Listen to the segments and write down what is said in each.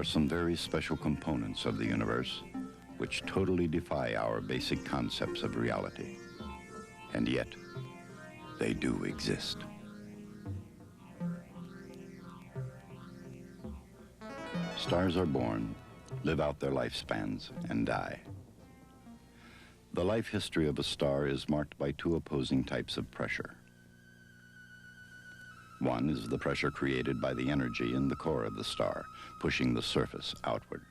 are some very special components of the universe which totally defy our basic concepts of reality. And yet, they do exist. Stars are born, live out their lifespans, and die. The life history of a star is marked by two opposing types of pressure. One is the pressure created by the energy in the core of the star, pushing the surface outward.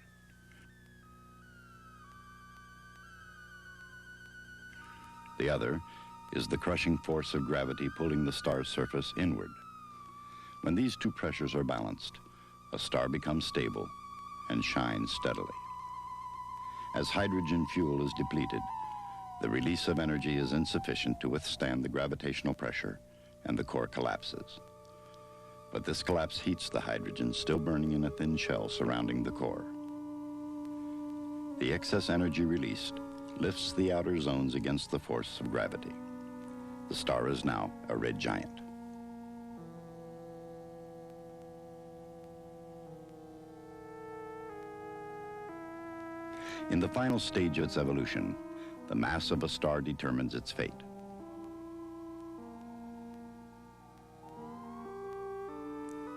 The other is the crushing force of gravity pulling the star's surface inward. When these two pressures are balanced, a star becomes stable and shines steadily. As hydrogen fuel is depleted, the release of energy is insufficient to withstand the gravitational pressure, and the core collapses. But this collapse heats the hydrogen still burning in a thin shell surrounding the core. The excess energy released lifts the outer zones against the force of gravity. The star is now a red giant. In the final stage of its evolution, the mass of a star determines its fate.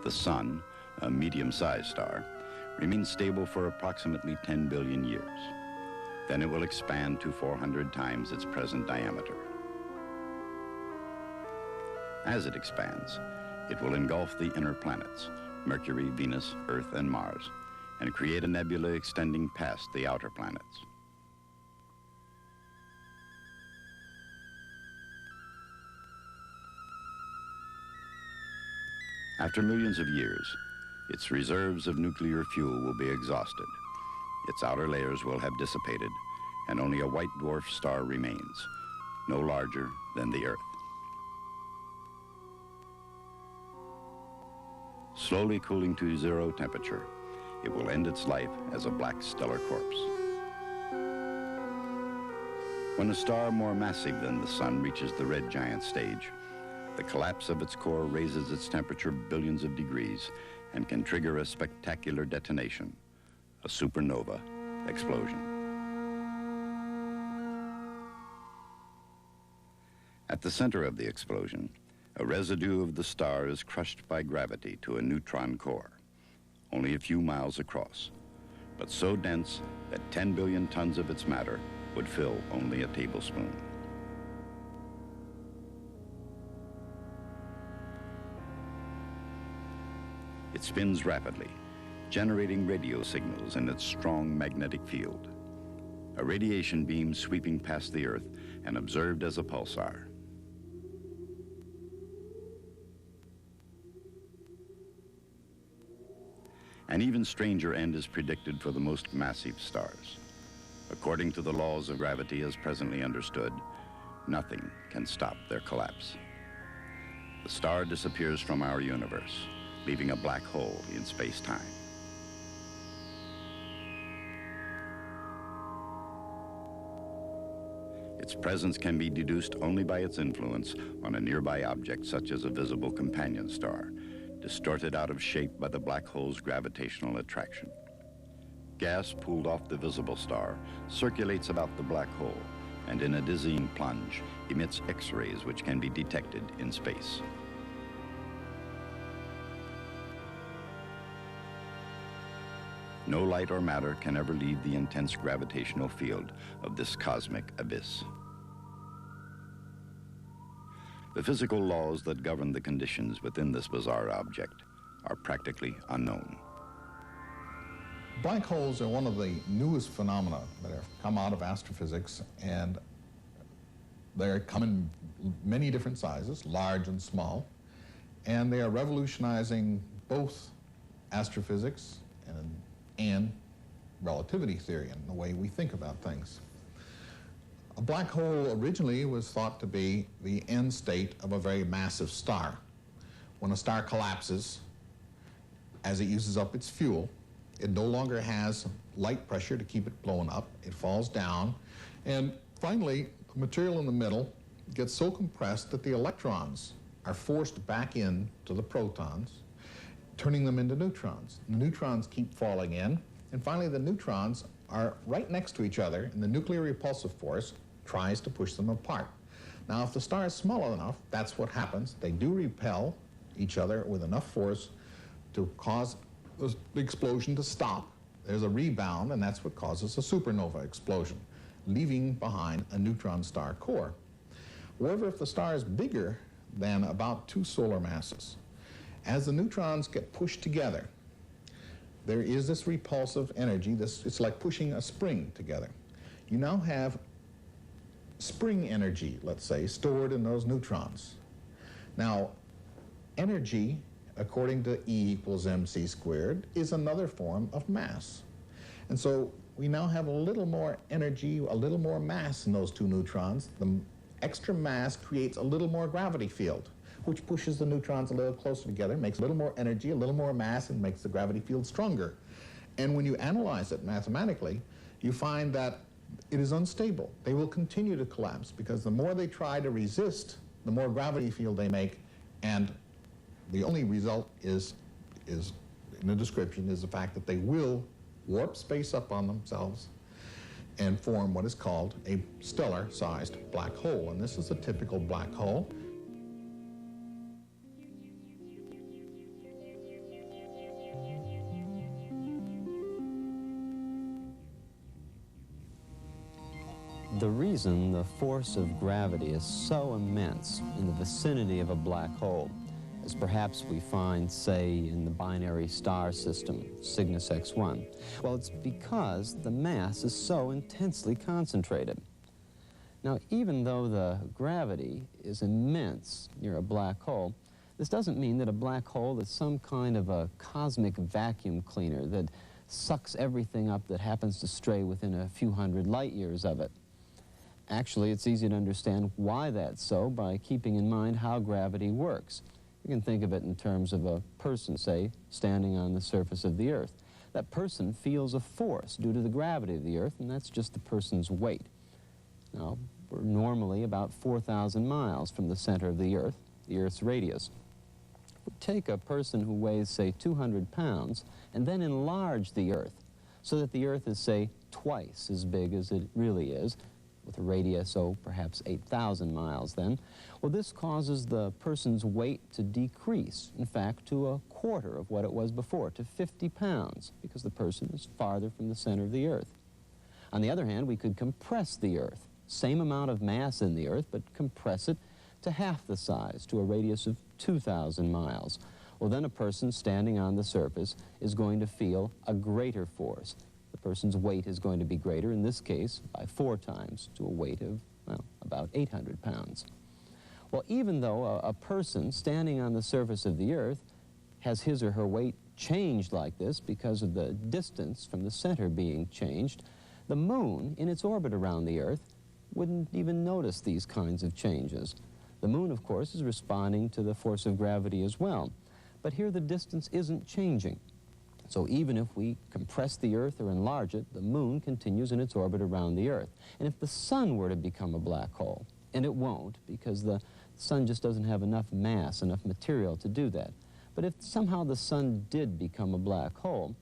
The Sun, a medium-sized star, remains stable for approximately 10 billion years. Then it will expand to 400 times its present diameter. As it expands, it will engulf the inner planets, Mercury, Venus, Earth, and Mars, and create a nebula extending past the outer planets. After millions of years, its reserves of nuclear fuel will be exhausted. Its outer layers will have dissipated, and only a white dwarf star remains, no larger than the Earth. Slowly cooling to zero temperature, it will end its life as a black stellar corpse. When a star more massive than the Sun reaches the red giant stage, the collapse of its core raises its temperature billions of degrees and can trigger a spectacular detonation, a supernova explosion. At the center of the explosion, a residue of the star is crushed by gravity to a neutron core, only a few miles across, but so dense that 10 billion tons of its matter would fill only a tablespoon. It spins rapidly, generating radio signals in its strong magnetic field, a radiation beam sweeping past the Earth and observed as a pulsar. An even stranger end is predicted for the most massive stars. According to the laws of gravity as presently understood, nothing can stop their collapse. The star disappears from our universe, leaving a black hole in space-time. Its presence can be deduced only by its influence on a nearby object such as a visible companion star, distorted out of shape by the black hole's gravitational attraction. Gas pooled off the visible star circulates about the black hole and in a dizzying plunge emits X-rays which can be detected in space. No light or matter can ever leave the intense gravitational field of this cosmic abyss. The physical laws that govern the conditions within this bizarre object are practically unknown. Black holes are one of the newest phenomena that have come out of astrophysics, and they come in many different sizes, large and small, and they are revolutionizing both astrophysics and relativity theory and the way we think about things. A black hole originally was thought to be the end state of a very massive star. When a star collapses, as it uses up its fuel, it no longer has light pressure to keep it blown up. It falls down, and finally, the material in the middle gets so compressed that the electrons are forced back in to the protons, turning them into neutrons. Neutrons keep falling in, and finally the neutrons are right next to each other, and the nuclear repulsive force tries to push them apart. Now, if the star is small enough, that's what happens. They do repel each other with enough force to cause the explosion to stop. There's a rebound, and that's what causes a supernova explosion, leaving behind a neutron star core. However, if the star is bigger than about 2 solar masses, as the neutrons get pushed together, there is this repulsive energy. It's like pushing a spring together. You now have spring energy, let's say, stored in those neutrons. Now, energy, according to E = mc squared, is another form of mass. And so we now have a little more energy, a little more mass in those 2 neutrons. The extra mass creates a little more gravity field, which pushes the neutrons a little closer together, makes a little more energy, a little more mass, and makes the gravity field stronger. And when you analyze it mathematically, you find that it is unstable. They will continue to collapse because the more they try to resist, the more gravity field they make, and the only result is in the description, is the fact that they will warp space up on themselves and form what is called a stellar-sized black hole. And this is a typical black hole. The reason the force of gravity is so immense in the vicinity of a black hole, as perhaps we find, say, in the binary star system, Cygnus X1, well, it's because the mass is so intensely concentrated. Now, even though the gravity is immense near a black hole, this doesn't mean that a black hole is some kind of a cosmic vacuum cleaner that sucks everything up that happens to stray within a few hundred light years of it. Actually, it's easy to understand why that's so by keeping in mind how gravity works. You can think of it in terms of a person, say, standing on the surface of the Earth. That person feels a force due to the gravity of the Earth, and that's just the person's weight. Now, we're normally about 4,000 miles from the center of the Earth's radius. If we take a person who weighs, say, 200 pounds, and then enlarge the Earth so that the Earth is, say, twice as big as it really is, with a radius, perhaps 8,000 miles then, well, this causes the person's weight to decrease, in fact, to a quarter of what it was before, to 50 pounds, because the person is farther from the center of the Earth. On the other hand, we could compress the Earth, same amount of mass in the Earth, but compress it to half the size, to a radius of 2,000 miles. Well, then a person standing on the surface is going to feel a greater force. The person's weight is going to be greater, in this case, by 4 times, to a weight of, well, about 800 pounds. Well, even though a person standing on the surface of the Earth has his or her weight changed like this because of the distance from the center being changed, the Moon, in its orbit around the Earth, wouldn't even notice these kinds of changes. The Moon, of course, is responding to the force of gravity as well, but here the distance isn't changing. So even if we compress the Earth or enlarge it, the Moon continues in its orbit around the Earth. And if the Sun were to become a black hole, and it won't, because the Sun just doesn't have enough mass, enough material to do that. But if somehow the Sun did become a black hole,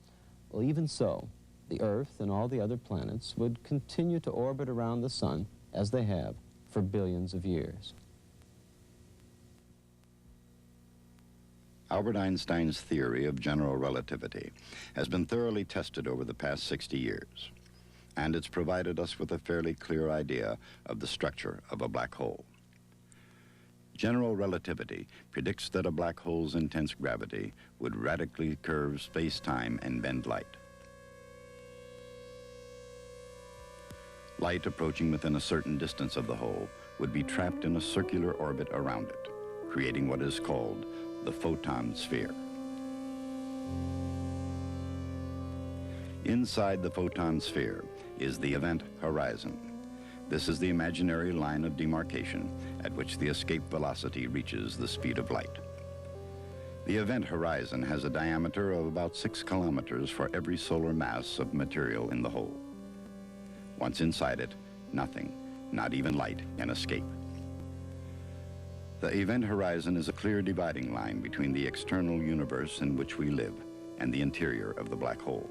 well, even so, the Earth and all the other planets would continue to orbit around the Sun as they have for billions of years. Albert Einstein's theory of general relativity has been thoroughly tested over the past 60 years, and it's provided us with a fairly clear idea of the structure of a black hole. General relativity predicts that a black hole's intense gravity would radically curve space-time and bend light. Light approaching within a certain distance of the hole would be trapped in a circular orbit around it, creating what is called the photon sphere. Inside the photon sphere is the event horizon. This is the imaginary line of demarcation at which the escape velocity reaches the speed of light. The event horizon has a diameter of about 6 kilometers for every solar mass of material in the hole. Once inside it, nothing, not even light, can escape. The event horizon is a clear dividing line between the external universe in which we live and the interior of the black hole.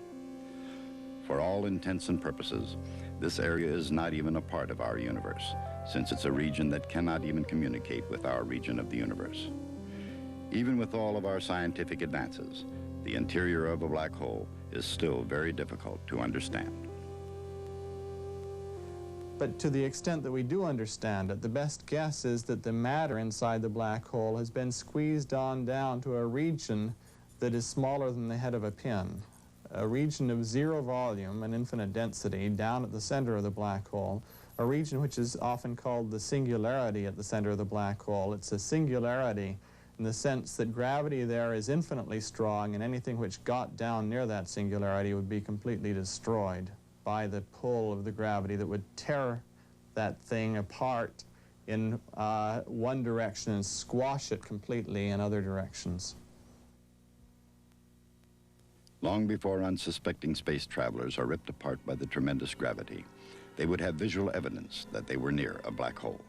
For all intents and purposes, this area is not even a part of our universe, since it's a region that cannot even communicate with our region of the universe. Even with all of our scientific advances, the interior of a black hole is still very difficult to understand. But to the extent that we do understand it, the best guess is that the matter inside the black hole has been squeezed on down to a region that is smaller than the head of a pin. A region of zero volume and infinite density down at the center of the black hole, a region which is often called the singularity at the center of the black hole. It's a singularity in the sense that gravity there is infinitely strong, and anything which got down near that singularity would be completely destroyed by the pull of the gravity that would tear that thing apart in one direction and squash it completely in other directions. Long before unsuspecting space travelers are ripped apart by the tremendous gravity, they would have visual evidence that they were near a black hole.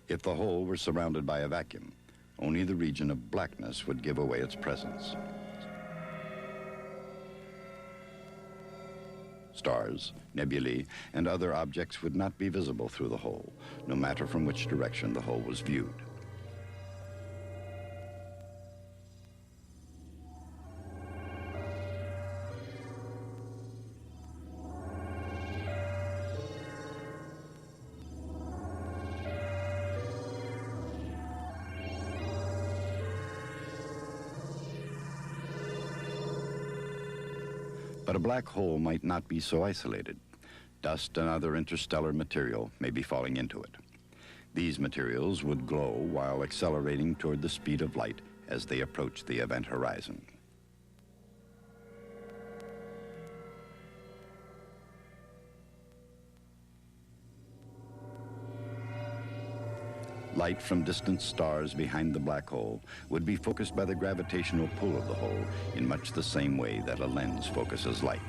If the hole were surrounded by a vacuum, only the region of blackness would give away its presence. Stars, nebulae, and other objects would not be visible through the hole, no matter from which direction the hole was viewed. But a black hole might not be so isolated. Dust and other interstellar material may be falling into it. These materials would glow while accelerating toward the speed of light as they approach the event horizon. Light from distant stars behind the black hole would be focused by the gravitational pull of the hole in much the same way that a lens focuses light.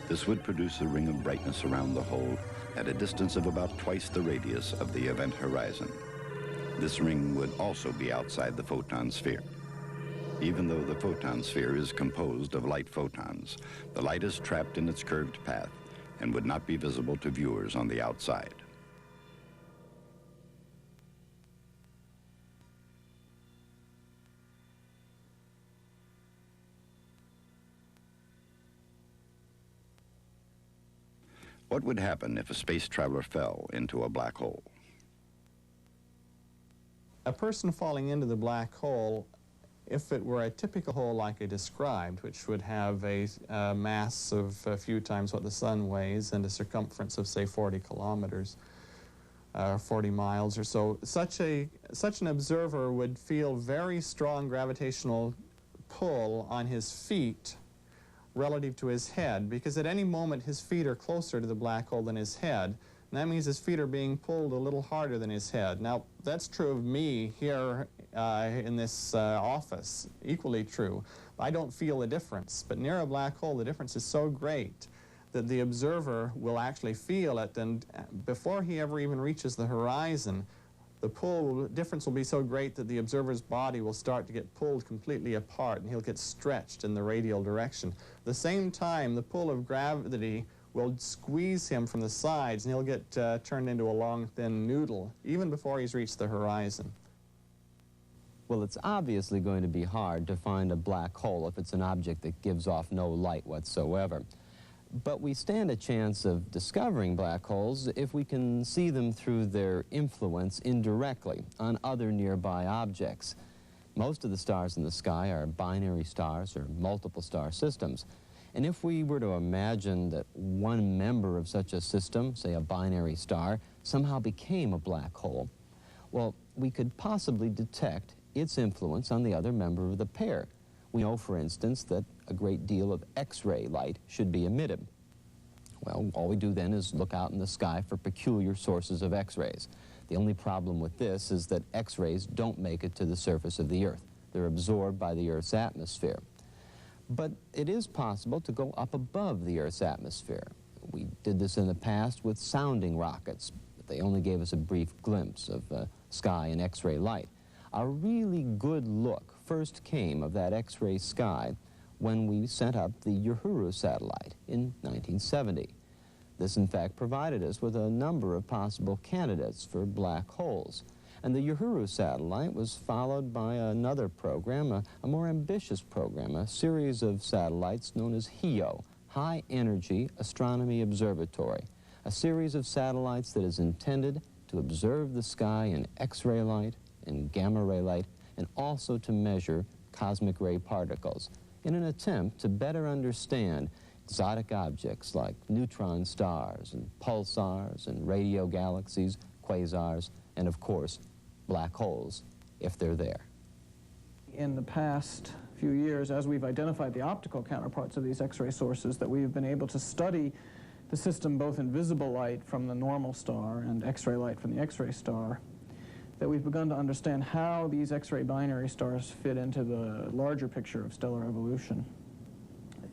This would produce a ring of brightness around the hole at a distance of about twice the radius of the event horizon. This ring would also be outside the photon sphere. Even though the photon sphere is composed of light photons, the light is trapped in its curved path and would not be visible to viewers on the outside. What would happen if a space traveler fell into a black hole? A person falling into the black hole, if it were a typical hole like I described, which would have a mass of a few times what the sun weighs and a circumference of, say, 40 kilometers, 40 miles or so, such an observer would feel very strong gravitational pull on his feet relative to his head, because at any moment his feet are closer to the black hole than his head, and that means his feet are being pulled a little harder than his head. Now, that's true of me here in this office, equally true. I don't feel a difference, but near a black hole the difference is so great that the observer will actually feel it, and before he ever even reaches the horizon, the difference will be so great that the observer's body will start to get pulled completely apart and he'll get stretched in the radial direction. At the same time, the pull of gravity will squeeze him from the sides and he'll get turned into a long, thin noodle, even before he's reached the horizon. Well, it's obviously going to be hard to find a black hole if it's an object that gives off no light whatsoever. But we stand a chance of discovering black holes if we can see them through their influence indirectly on other nearby objects. Most of the stars in the sky are binary stars or multiple star systems. And if we were to imagine that one member of such a system, say a binary star, somehow became a black hole, well, we could possibly detect its influence on the other member of the pair. We know, for instance, that a great deal of X-ray light should be emitted. Well, all we do then is look out in the sky for peculiar sources of X-rays. The only problem with this is that X-rays don't make it to the surface of the Earth. They're absorbed by the Earth's atmosphere. But it is possible to go up above the Earth's atmosphere. We did this in the past with sounding rockets. They only gave us a brief glimpse of sky and X-ray light. A really good look first came of that X-ray sky when we sent up the Uhuru satellite in 1970. This, in fact, provided us with a number of possible candidates for black holes. And the Uhuru satellite was followed by another program, a more ambitious program, a series of satellites known as HEO, High Energy Astronomy Observatory, a series of satellites that is intended to observe the sky in X-ray light and gamma ray light, and also to measure cosmic ray particles in an attempt to better understand exotic objects like neutron stars and pulsars and radio galaxies, quasars, and of course, black holes, if they're there. In the past few years, as we've identified the optical counterparts of these X-ray sources, that we've been able to study the system both in visible light from the normal star and X-ray light from the X-ray star, that we've begun to understand how these X-ray binary stars fit into the larger picture of stellar evolution.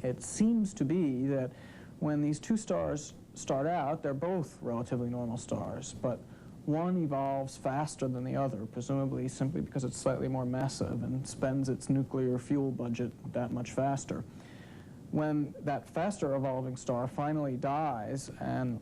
It seems to be that when these two stars start out, they're both relatively normal stars, but one evolves faster than the other, presumably simply because it's slightly more massive and spends its nuclear fuel budget that much faster. When that faster evolving star finally dies and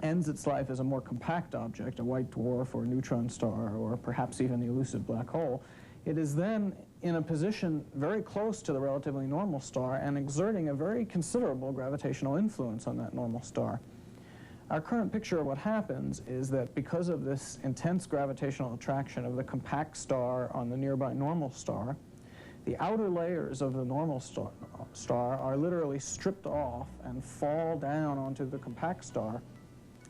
ends its life as a more compact object, a white dwarf or a neutron star or perhaps even the elusive black hole, it is then in a position very close to the relatively normal star and exerting a very considerable gravitational influence on that normal star. Our current picture of what happens is that because of this intense gravitational attraction of the compact star on the nearby normal star, the outer layers of the normal star are literally stripped off and fall down onto the compact star.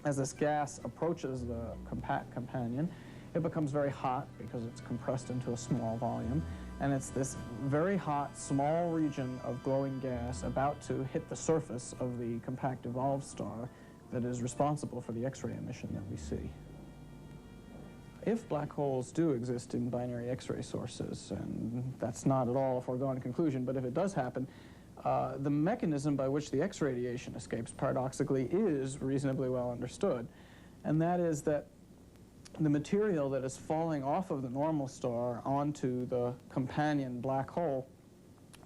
As this gas approaches the compact companion, it becomes very hot because it's compressed into a small volume, and it's this very hot, small region of glowing gas about to hit the surface of the compact evolved star that is responsible for the X-ray emission that we see. If black holes do exist in binary X-ray sources, and that's not at all a foregone conclusion, but if it does happen, the mechanism by which the X radiation escapes, paradoxically, is reasonably well understood. And that is that the material that is falling off of the normal star onto the companion black hole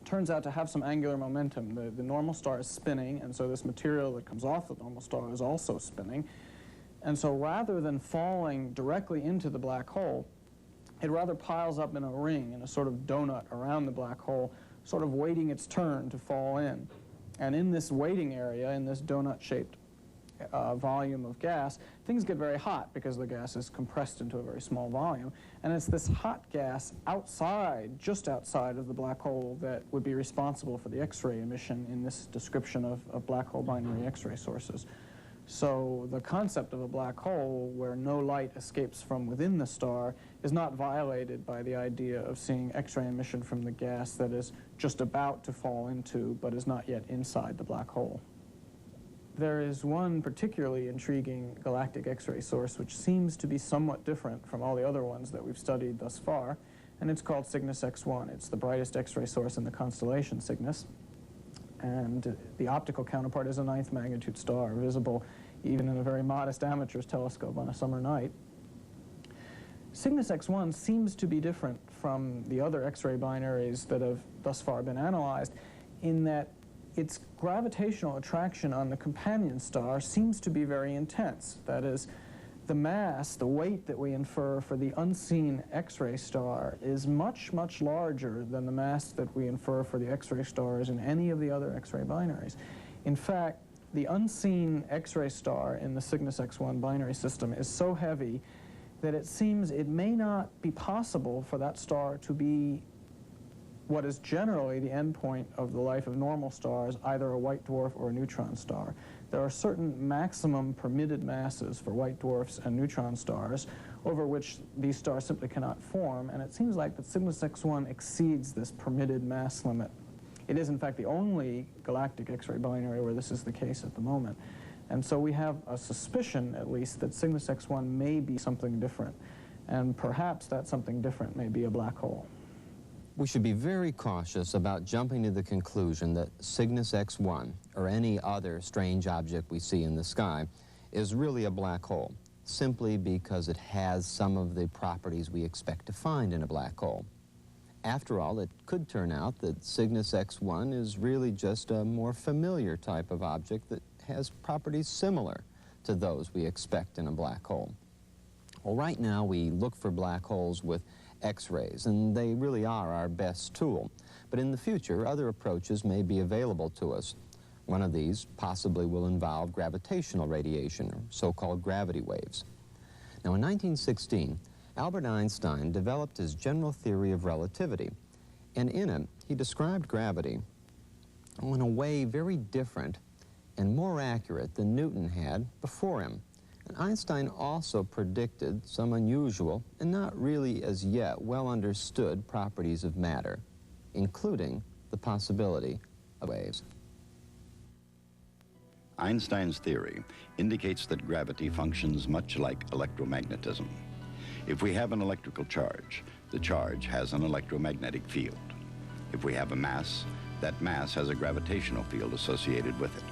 turns out to have some angular momentum. The normal star is spinning, and so this material that comes off the normal star is also spinning. And so rather than falling directly into the black hole, it rather piles up in a ring, in a sort of donut around the black hole, sort of waiting its turn to fall in. And in this waiting area, in this donut-shaped volume of gas, things get very hot because the gas is compressed into a very small volume. And it's this hot gas outside, just outside of the black hole, that would be responsible for the X-ray emission in this description of black hole binary X-ray sources. So the concept of a black hole where no light escapes from within the star is not violated by the idea of seeing X-ray emission from the gas that is just about to fall into but is not yet inside the black hole. There is one particularly intriguing galactic X-ray source which seems to be somewhat different from all the other ones that we've studied thus far, and it's called Cygnus X1. It's the brightest X-ray source in the constellation Cygnus, and the optical counterpart is a 9th magnitude star, visible even in a very modest amateur's telescope on a summer night. Cygnus X1 seems to be different from the other X-ray binaries that have thus far been analyzed in that its gravitational attraction on the companion star seems to be very intense. That is, the mass, the weight that we infer for the unseen X-ray star is much, much larger than the mass that we infer for the X-ray stars in any of the other X-ray binaries. In fact, the unseen X-ray star in the Cygnus X1 binary system is so heavy that it seems it may not be possible for that star to be what is generally the endpoint of the life of normal stars, either a white dwarf or a neutron star. There are certain maximum permitted masses for white dwarfs and neutron stars over which these stars simply cannot form, and it seems like that Cygnus X1 exceeds this permitted mass limit. It is, in fact, the only galactic X-ray binary where this is the case at the moment. And so we have a suspicion, at least, that Cygnus X1 may be something different, and perhaps that something different may be a black hole. We should be very cautious about jumping to the conclusion that Cygnus X1, or any other strange object we see in the sky, is really a black hole. simply because it has some of the properties we expect to find in a black hole. After all, it could turn out that Cygnus X1 is really just a more familiar type of object that has properties similar to those we expect in a black hole. Well, right now we look for black holes with X-rays, and they really are our best tool. But in the future, other approaches may be available to us. One of these possibly will involve gravitational radiation, or so-called gravity waves. Now, in 1916, Albert Einstein developed his general theory of relativity, and in it, he described gravity in a way very different and more accurate than Newton had before him. And Einstein also predicted some unusual and not really as yet well understood properties of matter, including the possibility of waves. Einstein's theory indicates that gravity functions much like electromagnetism. If we have an electrical charge, the charge has an electromagnetic field. If we have a mass, that mass has a gravitational field associated with it.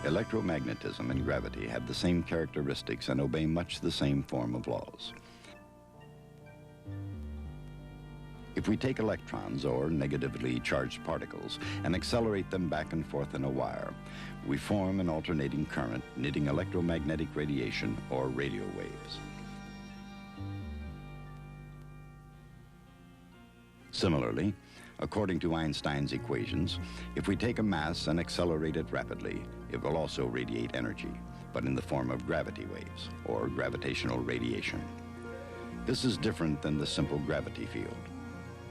Electromagnetism and gravity have the same characteristics and obey much the same form of laws. If we take electrons, or negatively charged particles, and accelerate them back and forth in a wire, we form an alternating current, knitting electromagnetic radiation, or radio waves. Similarly, according to Einstein's equations, if we take a mass and accelerate it rapidly, it will also radiate energy, but in the form of gravity waves, or gravitational radiation. This is different than the simple gravity field.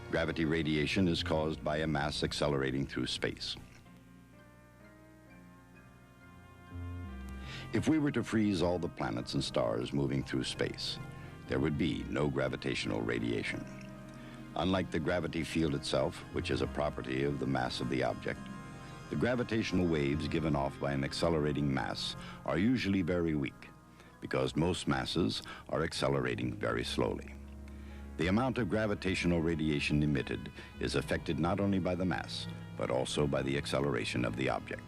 Gravity radiation is caused by a mass accelerating through space. If we were to freeze all the planets and stars moving through space, there would be no gravitational radiation. Unlike the gravity field itself, which is a property of the mass of the object, the gravitational waves given off by an accelerating mass are usually very weak, because most masses are accelerating very slowly. The amount of gravitational radiation emitted is affected not only by the mass, but also by the acceleration of the object.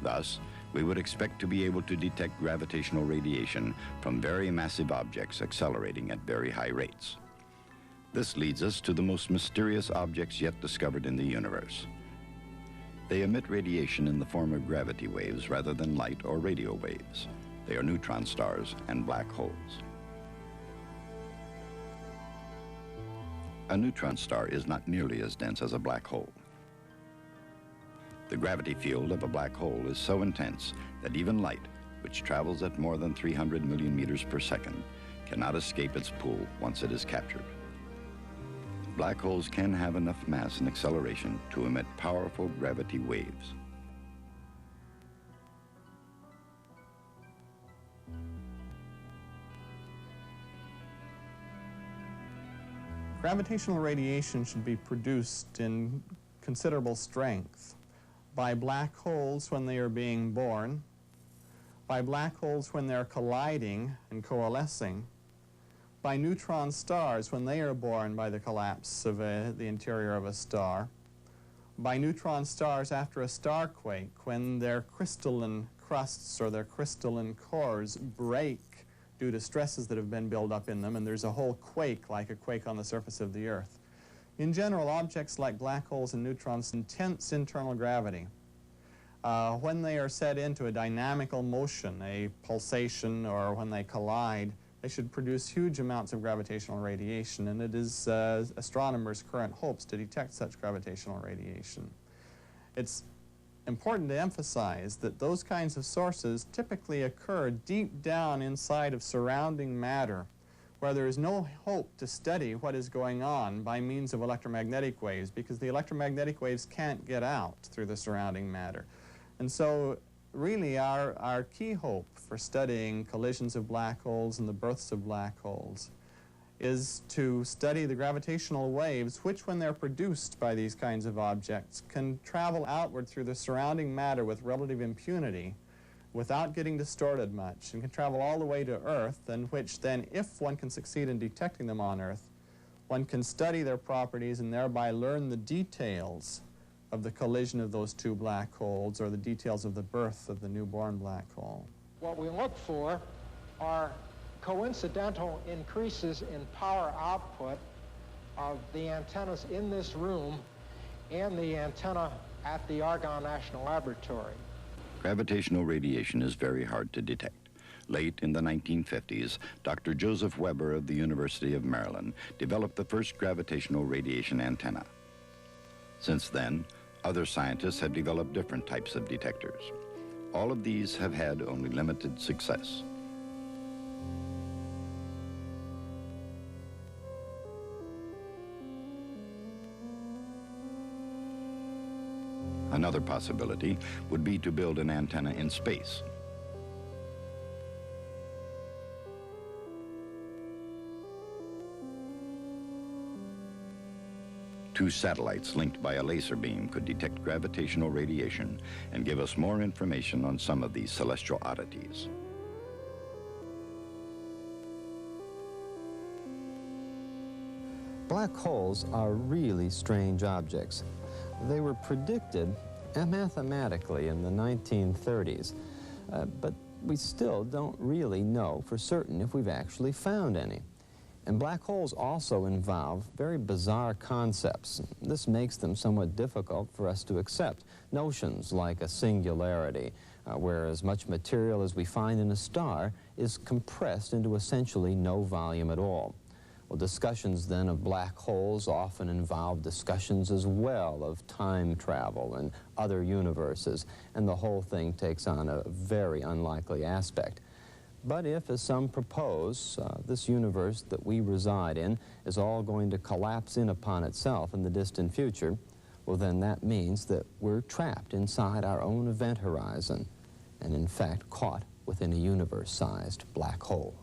Thus, we would expect to be able to detect gravitational radiation from very massive objects accelerating at very high rates. This leads us to the most mysterious objects yet discovered in the universe. They emit radiation in the form of gravity waves rather than light or radio waves. They are neutron stars and black holes. A neutron star is not nearly as dense as a black hole. The gravity field of a black hole is so intense that even light, which travels at more than 300 million meters per second, cannot escape its pull once it is captured. Black holes can have enough mass and acceleration to emit powerful gravity waves. Gravitational radiation should be produced in considerable strength by black holes when they are being born, by black holes when they're colliding and coalescing, by neutron stars when they are born by the collapse of the interior of a star, by neutron stars after a star quake when their crystalline crusts or their crystalline cores break due to stresses that have been built up in them, and there's a whole quake like a quake on the surface of the Earth. In general, objects like black holes and neutrons have intense internal gravity. When they are set into a dynamical motion, a pulsation, or when they collide, they should produce huge amounts of gravitational radiation, and it is astronomers' current hopes to detect such gravitational radiation. It's important to emphasize that those kinds of sources typically occur deep down inside of surrounding matter, where there is no hope to study what is going on by means of electromagnetic waves, because the electromagnetic waves can't get out through the surrounding matter. And so really our key hope for studying collisions of black holes and the births of black holes is to study the gravitational waves, which when they're produced by these kinds of objects can travel outward through the surrounding matter with relative impunity without getting distorted much, and can travel all the way to Earth, and which then, if one can succeed in detecting them on Earth, one can study their properties and thereby learn the details of the collision of those two black holes, or the details of the birth of the newborn black hole. What we look for are coincidental increases in power output of the antennas in this room and the antenna at the Argonne National Laboratory. Gravitational radiation is very hard to detect. Late in the 1950s, Dr. Joseph Weber of the University of Maryland developed the first gravitational radiation antenna. Since then, other scientists have developed different types of detectors. All of these have had only limited success. Another possibility would be to build an antenna in space. Two satellites linked by a laser beam could detect gravitational radiation and give us more information on some of these celestial oddities. Black holes are really strange objects. They were predicted mathematically in the 1930s, but we still don't really know for certain if we've actually found any. And black holes also involve very bizarre concepts. This makes them somewhat difficult for us to accept. Notions like a singularity, where as much material as we find in a star is compressed into essentially no volume at all. Well, discussions then of black holes often involve discussions as well of time travel and other universes, and the whole thing takes on a very unlikely aspect. But if, as some propose, this universe that we reside in is all going to collapse in upon itself in the distant future, well, then that means that we're trapped inside our own event horizon and, in fact, caught within a universe-sized black hole.